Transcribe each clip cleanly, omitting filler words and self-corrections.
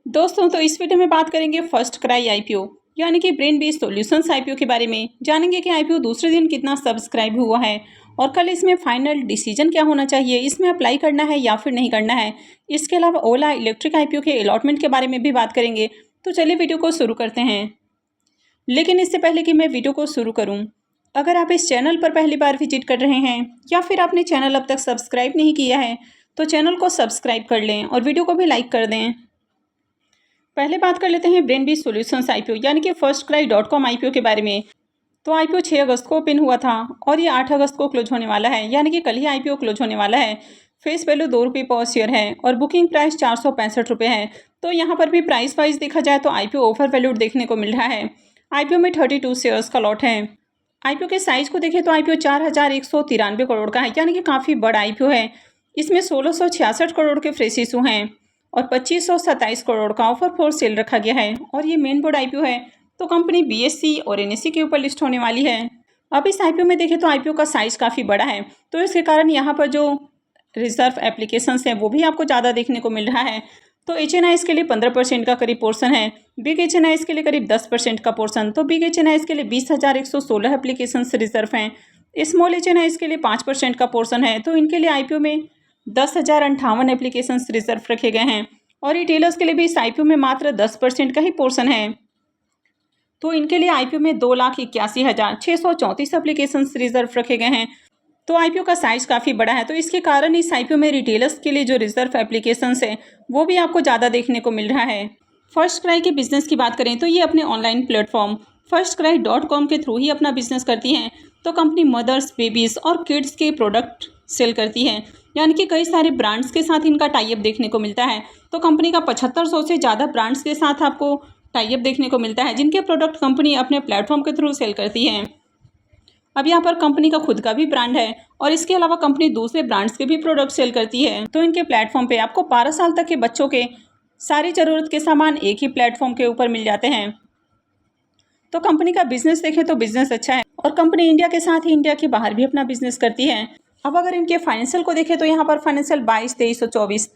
दोस्तों तो इस वीडियो में बात करेंगे फर्स्ट क्राई आईपीओ यानी कि ब्रेन बेस्ड सॉल्यूशंस आईपीओ के बारे में। जानेंगे कि आईपीओ दूसरे दिन कितना सब्सक्राइब हुआ है और कल इसमें फाइनल डिसीजन क्या होना चाहिए, इसमें अप्लाई करना है या फिर नहीं करना है। इसके अलावा ओला इलेक्ट्रिक आईपीओ के अलॉटमेंट के बारे में भी बात करेंगे। तो चलिए वीडियो को शुरू करते हैं। लेकिन इससे पहले कि मैं वीडियो को शुरू करूँ, अगर आप इस चैनल पर पहली बार विजिट कर रहे हैं या फिर आपने चैनल अब तक सब्सक्राइब नहीं किया है तो चैनल को सब्सक्राइब कर लें और वीडियो को भी लाइक कर दें। पहले बात कर लेते हैं ब्रेन बेस्ड सॉल्यूशंस आईपीओ यानी कि firstcry.com आईपीओ के बारे में। तो आईपीओ 6 अगस्त को ओपन हुआ था और ये 8 अगस्त को क्लोज होने वाला है, यानी कि कल ही आईपीओ क्लोज होने वाला है। फेस वैल्यू ₹2 पर शेयर है और बुकिंग प्राइस ₹465 है। तो यहाँ पर भी प्राइस वाइज देखा जाए तो आईपीओ ओवर वैल्यूड देखने को मिल रहा है। आईपीओ में 32 शेयर्स का लॉट है। आईपीओ के साइज को देखें तो आईपीओ 4193 करोड़ का है, यानी कि काफ़ी बड़ा आईपीओ है। इसमें 1666 करोड़ के फ्रेश इशू हैं और 2527 करोड़ का ऑफर फॉर सेल रखा गया है। और ये मेन बोर्ड आईपीओ है, तो कंपनी बीएससी और एनएससी के ऊपर लिस्ट होने वाली है। अब इस आईपीओ में देखें तो आईपीओ का साइज काफ़ी बड़ा है, तो इसके कारण यहाँ पर जो रिजर्व एप्लीकेशंस हैं वो भी आपको ज़्यादा देखने को मिल रहा है। तो एचएनआईएस के लिए 15% का करीब पोर्शन है, बिग एचएनआईएस के लिए करीब 10% का पोर्शन। तो बिग एचएनआईएस के लिए 20,116 एप्लीकेशंस रिजर्व हैं। स्मॉल एचएनआईएस के लिए 5% का पोर्शन है, तो इनके लिए आईपीओ में 10,058 एप्लीकेशंस रिजर्व रखे गए हैं। और रिटेलर्स के लिए भी इस आईपीओ में मात्र 10% का ही पोर्शन है, तो इनके लिए आईपीओ में 2,81,634 एप्लीकेशंस रिजर्व रखे गए हैं। तो आईपीओ का साइज काफ़ी बड़ा है, तो इसके कारण इस आईपीओ में रिटेलर्स के लिए जो रिजर्व एप्लीकेशंस है वो भी आपको ज़्यादा देखने को मिल रहा है। फर्स्ट क्राई के बिजनेस की बात करें तो ये अपने ऑनलाइन प्लेटफॉर्म firstcry.com के थ्रू ही अपना बिजनेस करती हैं। तो कंपनी मदर्स, बेबीज़ और किड्स के प्रोडक्ट सेल करती है, यानी कि कई सारे ब्रांड्स के साथ इनका टाई अप देखने को मिलता है। तो कंपनी का 7500 से ज़्यादा ब्रांड्स के साथ आपको टाई अप देखने को मिलता है, जिनके प्रोडक्ट कंपनी अपने प्लेटफॉर्म के थ्रू सेल करती है। अब यहाँ पर कंपनी का खुद का भी ब्रांड है और इसके अलावा कंपनी दूसरे ब्रांड्स के भी प्रोडक्ट सेल करती है। तो इनके प्लेटफॉर्म पे आपको 12 साल तक के बच्चों के सारी ज़रूरत के सामान एक ही प्लेटफॉर्म के ऊपर मिल जाते हैं। तो कंपनी का बिजनेस देखें तो बिजनेस अच्छा है और कंपनी इंडिया के साथ ही इंडिया के बाहर भी अपना बिजनेस करती है। अब अगर इनके फाइनेंशियल को देखें तो यहाँ पर फाइनेंशियल 22, 23 और 24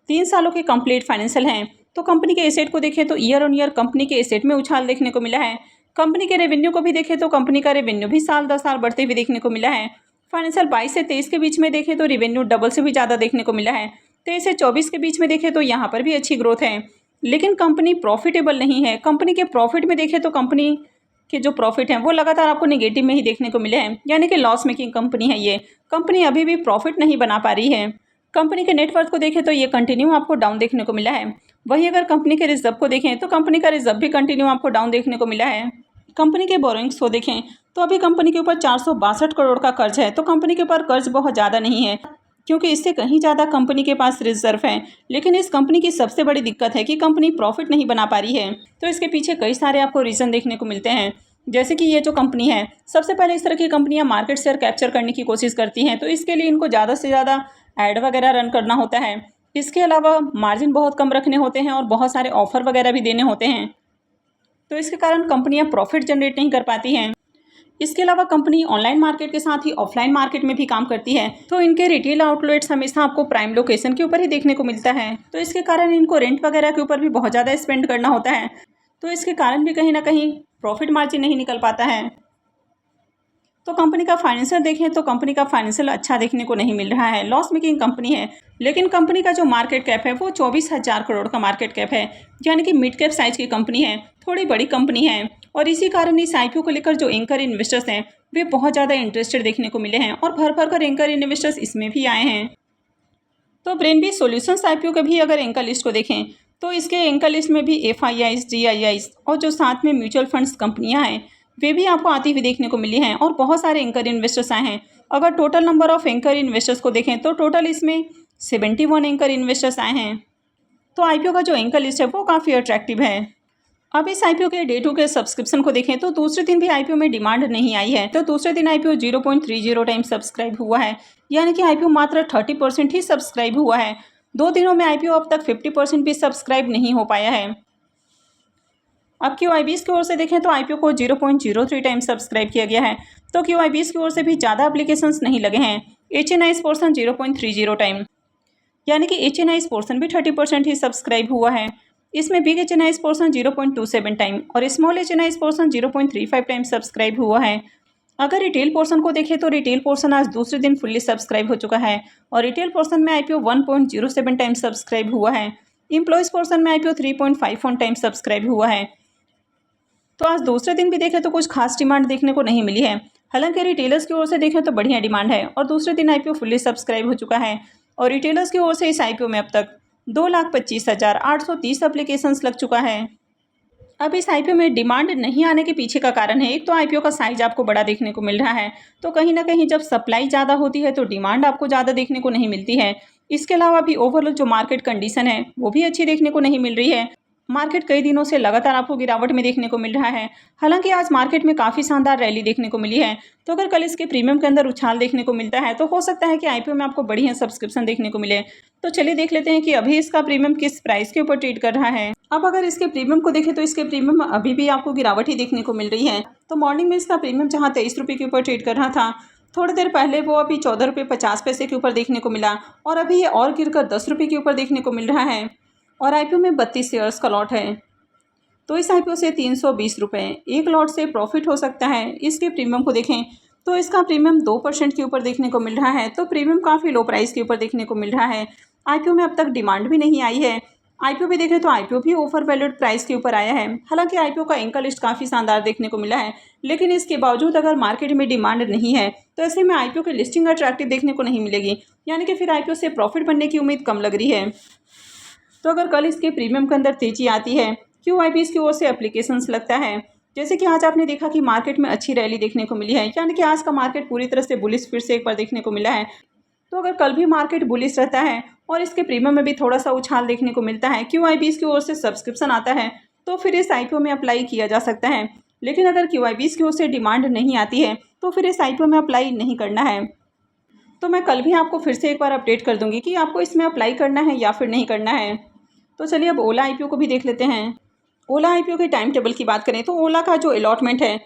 3 सालों के कंप्लीट फाइनेंशियल हैं। तो कंपनी के एसेट को देखें तो ईयर ऑन ईयर कंपनी के एसेट में उछाल देखने को मिला है। कंपनी के रेवेन्यू को भी देखें तो कंपनी का रेवेन्यू भी साल दर साल बढ़ते हुए देखने को मिला है। फाइनेंशियल 22 से 23 के बीच में देखें तो रेवेन्यू डबल से भी ज़्यादा देखने को मिला है। 23 से 24 के बीच में देखें तो यहाँ पर भी अच्छी ग्रोथ है, लेकिन कंपनी प्रॉफिटेबल नहीं है। कंपनी के प्रॉफिट में देखें तो कंपनी के जो प्रॉफिट हैं वो लगातार आपको नेगेटिव में ही देखने को मिले हैं, यानी कि लॉस मेकिंग कंपनी है। ये कंपनी अभी भी प्रॉफिट नहीं बना पा रही है। कंपनी के नेटवर्थ को देखें तो ये कंटिन्यू आपको डाउन देखने को मिला है। वहीं अगर कंपनी के रिजर्व को देखें तो कंपनी का रिजर्व भी कंटिन्यू आपको डाउन देखने को मिला है। कंपनी के बोरोइंग्स को देखें तो अभी कंपनी के ऊपर 462 करोड़ का कर्ज है। तो कंपनी के ऊपर कर्ज बहुत ज़्यादा नहीं है, क्योंकि इससे कहीं ज़्यादा कंपनी के पास रिजर्व है। लेकिन इस कंपनी की सबसे बड़ी दिक्कत है कि कंपनी प्रॉफिट नहीं बना पा रही है। तो इसके पीछे कई सारे आपको रीज़न देखने को मिलते हैं, जैसे कि ये जो कंपनी है, सबसे पहले इस तरह की कंपनियां मार्केट शेयर कैप्चर करने की कोशिश करती हैं, तो इसके लिए इनको ज़्यादा से ज़्यादा ऐड वगैरह रन करना होता है। इसके अलावा मार्जिन बहुत कम रखने होते हैं और बहुत सारे ऑफर वगैरह भी देने होते हैं, तो इसके कारण कंपनियां प्रॉफिट जनरेट नहीं कर पाती हैं। इसके अलावा कंपनी ऑनलाइन मार्केट के साथ ही ऑफलाइन मार्केट में भी काम करती है, तो इनके रिटेल आउटलेट्स हमेशा आपको प्राइम लोकेशन के ऊपर ही देखने को मिलता है, तो इसके कारण इनको रेंट वगैरह के ऊपर भी बहुत ज़्यादा स्पेंड करना होता है। तो इसके कारण भी कहीं ना कहीं प्रॉफिट मार्जिन नहीं निकल पाता है। तो कंपनी का फाइनेंशियल देखें तो कंपनी का फाइनेंशियल अच्छा देखने को नहीं मिल रहा है, लॉस मेकिंग कंपनी है। लेकिन कंपनी का जो मार्केट कैप है वो 24,000 करोड़ का मार्केट कैप है, यानी कि मिड कैप साइज की कंपनी है, थोड़ी बड़ी कंपनी है। और इसी कारण इस आईपीओ को लेकर जो एंकर इन्वेस्टर्स हैं वे बहुत ज़्यादा इंटरेस्टेड देखने को मिले हैं और भर भर कर एंकर इन्वेस्टर्स इसमें भी आए हैं। तो ब्रेन बेस्ड सॉल्यूशंस आईपीओ के भी अगर एंकर लिस्ट को देखें तो इसके एंकर लिस्ट में भी एफआईआईज, जीआईआईज और जो साथ में म्यूचुअल फंड्स कंपनियां हैं वे भी आपको आती हुई देखने को मिली हैं और बहुत सारे एंकर इन्वेस्टर्स आए हैं। अगर total number of anchor investors को देखें तो टोटल इसमें 71 एंकर इन्वेस्टर्स आए हैं। तो आईपीओ का जो एंकर लिस्ट है वो काफ़ी अट्रैक्टिव है। अब इस आईपीओ के डे 2 के सब्सक्रिप्शन को देखें तो दूसरे दिन भी आईपीओ में डिमांड नहीं आई है, तो दूसरे दिन आईपीओ 0.30 टाइम सब्सक्राइब हुआ है, यानी कि आईपीओ मात्र 30% ही सब्सक्राइब हुआ है। 2 दिनों में आईपीओ अब तक 50% भी सब्सक्राइब नहीं हो पाया है। अब QIBs की ओर से देखें तो आईपीओ को 0.03 टाइम सब्सक्राइब किया गया है, तो QIBs की ओर से भी ज़्यादा एप्लीकेशंस नहीं लगे हैं। HNIs पोर्सन 0.30 टाइम, यानी कि HNIs पोर्सन भी 30% ही सब्सक्राइब हुआ है। इसमें बिग एच एन आई पोर्सन 0.27 टाइम और स्मॉल एच एन आई पोर्सन 0.35 टाइम सब्सक्राइब हुआ है। अगर रिटेल पोर्शन को देखें तो रिटेल पोर्शन आज दूसरे दिन फुल्ली सब्सक्राइब हो चुका है और रिटेल पोर्शन में आईपीओ 1.07 टाइम सब्सक्राइब हुआ है। एम्प्लॉयज़ पोर्शन में आईपीओ 3.51 टाइम सब्सक्राइब हुआ है। तो आज दूसरे दिन भी देखें तो कुछ खास डिमांड देखने को नहीं मिली है। हालांकि रिटेलर्स की ओर से देखें तो बढ़िया डिमांड है और दूसरे दिन आईपीओ फुल्ली सब्सक्राइब हो चुका है और रिटेलर्स की ओर से इस आईपीओ में अब तक 2,25,830 एप्लीकेशंस लग चुका है। अब इस आईपीओ में डिमांड नहीं आने के पीछे का कारण है, एक तो आईपीओ का साइज आपको बड़ा देखने को मिल रहा है, तो कहीं ना कहीं जब सप्लाई ज़्यादा होती है तो डिमांड आपको ज़्यादा देखने को नहीं मिलती है। इसके अलावा भी ओवरऑल जो मार्केट कंडीशन है वो भी अच्छी देखने को नहीं मिल रही है। मार्केट कई दिनों से लगातार आपको गिरावट में देखने को मिल रहा है। हालांकि आज मार्केट में काफ़ी शानदार रैली देखने को मिली है, तो अगर कल इसके प्रीमियम के अंदर उछाल देखने को मिलता है तो हो सकता है कि आईपीओ में आपको बढ़िया सब्सक्रिप्शन देखने को मिले। तो चलिए देख लेते हैं कि अभी इसका प्रीमियम किस प्राइस के ऊपर ट्रेड कर रहा है। अब अगर इसके प्रीमियम को देखें तो इसके प्रीमियम अभी भी आपको गिरावट ही देखने को मिल रही है। तो मॉर्निंग में इसका प्रीमियम जहाँ 23 रुपये के ऊपर ट्रेड कर रहा था, थोड़ी देर पहले वो अभी 14.50 रुपये के ऊपर देखने को मिला और अभी ये और गिरकर 10 रुपये के ऊपर देखने को मिल रहा है और आईपीओ में 32 शेयर्स का लॉट है। तो इस आईपीओ से 320 रुपये एक लॉट से प्रॉफिट हो सकता है। इसके प्रीमियम को देखें तो इसका प्रीमियम 2% के ऊपर देखने को मिल रहा है, तो प्रीमियम काफ़ी लो प्राइस के ऊपर देखने को मिल रहा है। आईपीओ में अब तक डिमांड भी नहीं आई है। आईपीओ भी देखें तो आईपीओ भी ओवर वैल्यूड प्राइस के ऊपर आया है। हालांकि आईपीओ का एंकर लिस्ट काफ़ी शानदार देखने को मिला है, लेकिन इसके बावजूद अगर मार्केट में डिमांड नहीं है तो ऐसे में आईपीओ की लिस्टिंग अट्रैक्टिव देखने को नहीं मिलेगी, यानी कि फिर आईपीओ से प्रॉफिट बनने की उम्मीद कम लग रही है। तो अगर कल इसके प्रीमियम के अंदर तेजी आती है, क्यूआईबीज़ की ओर से एप्लीकेशंस लगता है, जैसे कि आज आपने देखा कि मार्केट में अच्छी रैली देखने को मिली है, यानी कि आज का मार्केट पूरी तरह से बुलिश फिर से एक बार देखने को मिला है। तो अगर कल भी मार्केट बुलिश रहता है और इसके प्रीमियम में भी थोड़ा सा उछाल देखने को मिलता है, क्यूआईबीज़ की ओर से सब्सक्रिप्शन आता है, तो फिर इस आईपीओ में अप्लाई किया जा सकता है। लेकिन अगर क्यूआईबीज़ की ओर से डिमांड नहीं आती है तो फिर इस आईपीओ में अप्लाई नहीं करना है। तो मैं कल भी आपको फिर से एक बार अपडेट कर दूंगी कि आपको इसमें अप्लाई करना है या फिर नहीं करना है। तो चलिए अब ओला आईपीओ को भी देख लेते हैं। ओला आईपीओ के टाइम टेबल की बात करें तो ओला का जो अलॉटमेंट है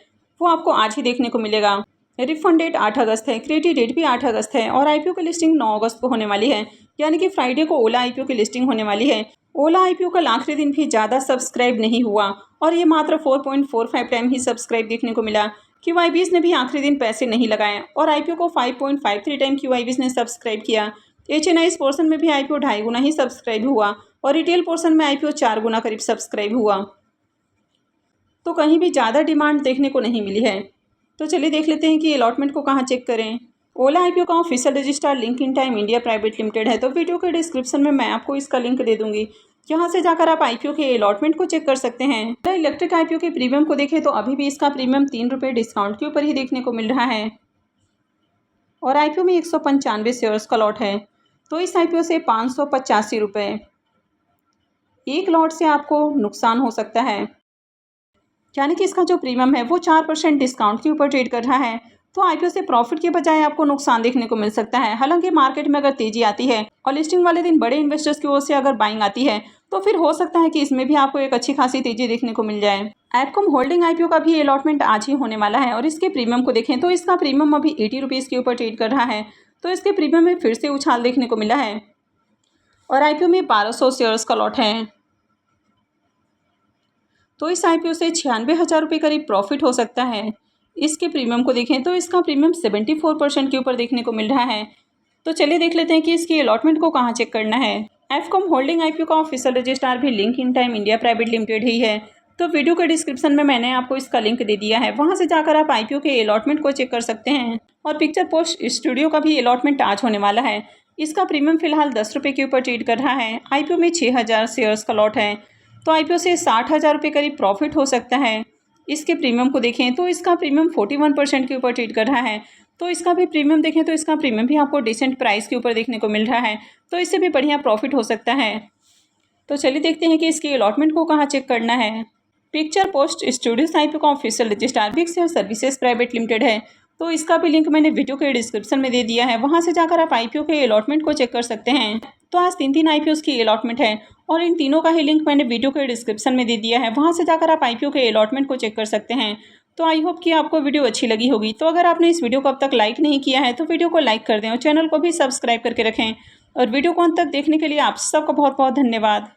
वो आपको आज ही देखने को मिलेगा। रिफंड डेट 8 अगस्त है, क्रेडिट डेट भी 8 अगस्त है और आईपीओ की लिस्टिंग 9 अगस्त को होने वाली है, यानी कि फ्राइडे को ओला आईपीओ की लिस्टिंग होने वाली है। ओला आईपीओ का आखिरी दिन भी ज़्यादा सब्सक्राइब नहीं हुआ और ये मात्र 4.45 टाइम ही सब्सक्राइब देखने को मिला। क्यूआईबीज़ ने भी आखिरी दिन पैसे नहीं लगाए और आईपीओ को 5.53 टाइम क्यूआईबीज़ ने सब्सक्राइब किया। एचएनआई पोर्शन में भी आईपीओ 2.5 गुना ही सब्सक्राइब हुआ और रिटेल पोर्शन में आईपीओ 4 गुना करीब सब्सक्राइब हुआ। तो कहीं भी ज़्यादा डिमांड देखने को नहीं मिली है। तो चलिए देख लेते हैं कि अलॉटमेंट को कहाँ चेक करें। ओला आईपीओ का official registrar link Intime India Private limited है, तो वीडियो के डिस्क्रिप्शन में मैं आपको इसका लिंक दे दूंगी, यहाँ से जाकर आप आईपीओ के अलॉटमेंट को चेक कर सकते हैं। ओला इलेक्ट्रिक आईपीओ के प्रीमियम को देखें तो अभी भी इसका प्रीमियम 3 रुपये डिस्काउंट के ऊपर ही देखने को मिल रहा है और आईपीओ में 195 शेयर्स का लॉट है। तो इस आईपीओ से 585 रुपये एक लॉट से आपको नुकसान हो सकता है, यानी कि इसका जो प्रीमियम है वो 4% डिस्काउंट के ऊपर ट्रेड कर रहा है। तो आईपीओ से प्रॉफिट के बजाय आपको नुकसान देखने को मिल सकता है। हालांकि मार्केट में अगर तेजी आती है और लिस्टिंग वाले दिन बड़े इन्वेस्टर्स की ओर से अगर बाइंग आती है तो फिर हो सकता है कि इसमें भी आपको एक अच्छी खासी तेजी देखने को मिल जाए। एफकॉम होल्डिंग आईपीओ का भी अलॉटमेंट आज ही होने वाला है और इसके प्रीमियम को देखें तो इसका प्रीमियम अभी 80 रुपीज़ के ऊपर ट्रेड कर रहा है, तो इसके प्रीमियम में फिर से उछाल देखने को मिला है और आईपीओ में 1200 शेयर्स का लॉट है। तो इस आईपीओ से 96,000 रुपये करीब प्रॉफिट हो सकता है। इसके प्रीमियम को देखें तो इसका प्रीमियम 74% के ऊपर देखने को मिल रहा है। तो चलिए देख लेते हैं कि इसकी अलॉटमेंट को कहाँ चेक करना है। एफकॉम होल्डिंग आईपीओ का ऑफिशियल रजिस्ट्रार भी Link Intime India Private Limited ही है, तो वीडियो के डिस्क्रिप्शन में मैंने आपको इसका लिंक दे दिया है, वहाँ से जाकर आप आईपीओ के अलॉटमेंट को चेक कर सकते हैं। और पिक्चर पोस्ट स्टूडियो का भी अलॉटमेंट आज होने वाला है। इसका प्रीमियम फिलहाल 10 रुपये के ऊपर ट्रेड कर रहा है। आईपीओ में 6,000 शेयर्स का लॉट है, तो आईपीओ से 60,000 रुपये करीब प्रॉफिट हो सकता है। इसके प्रीमियम को देखें तो इसका प्रीमियम 41% के ऊपर ट्रेड कर रहा है, तो इसका भी प्रीमियम देखें तो इसका प्रीमियम भी आपको डिसेंट प्राइस के ऊपर देखने को मिल रहा है, तो इससे भी बढ़िया प्रॉफिट हो सकता है। तो चलिए देखते हैं कि इसकी अलॉटमेंट को कहाँ चेक करना है। पिक्चर पोस्ट स्टूडियोज आईपीओ का official registrar big share services private limited है, तो इसका भी लिंक मैंने वीडियो के डिस्क्रिप्शन में दे दिया है, वहाँ से जाकर आप आईपीओ के अलॉटमेंट को चेक कर सकते हैं। तो आज 3 आईपीओ की अलॉटमेंट है और इन तीनों का ही लिंक मैंने वीडियो के डिस्क्रिप्शन में दे दिया है, वहाँ से जाकर आप आईपीओ के अलॉटमेंट को चेक कर सकते हैं। तो आई होप कि आपको वीडियो अच्छी लगी होगी। तो अगर आपने इस वीडियो को अब तक लाइक नहीं किया है तो वीडियो को लाइक कर दें और चैनल को भी सब्सक्राइब करके रखें। और वीडियो को अंत तक देखने के लिए आप सबका बहुत बहुत धन्यवाद।